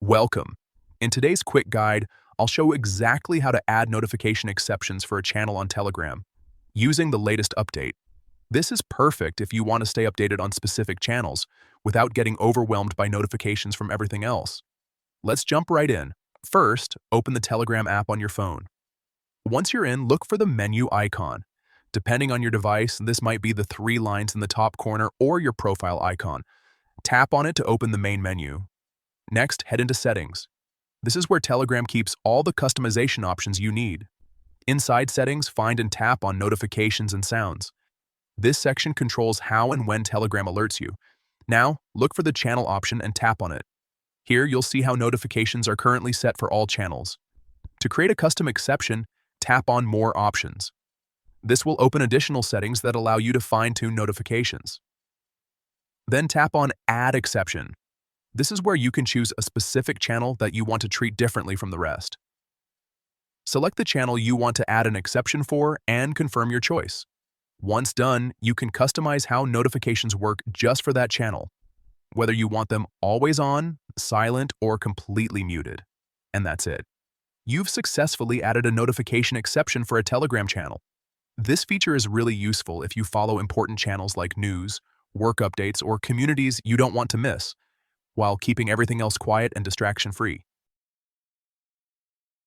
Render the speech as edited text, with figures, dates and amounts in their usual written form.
Welcome. In today's quick guide, I'll show exactly how to add notification exceptions for a channel on Telegram using the latest update. This is perfect if you want to stay updated on specific channels without getting overwhelmed by notifications from everything else. Let's jump right in. First, open the Telegram app on your phone. Once you're in, look for the menu icon. Depending on your device, this might be the three lines in the top corner or your profile icon. Tap on it to open the main menu. Next, head into Settings. This is where Telegram keeps all the customization options you need. Inside Settings, find and tap on Notifications and Sounds. This section controls how and when Telegram alerts you. Now, look for the channel option and tap on it. Here, you'll see how notifications are currently set for all channels. To create a custom exception, tap on More Options. This will open additional settings that allow you to fine-tune notifications. Then tap on Add Exception. This is where you can choose a specific channel that you want to treat differently from the rest. Select the channel you want to add an exception for and confirm your choice. Once done, you can customize how notifications work just for that channel, whether you want them always on, silent, or completely muted. And that's it. You've successfully added a notification exception for a Telegram channel. This feature is really useful if you follow important channels like news, work updates, or communities you don't want to miss, while keeping everything else quiet and distraction-free.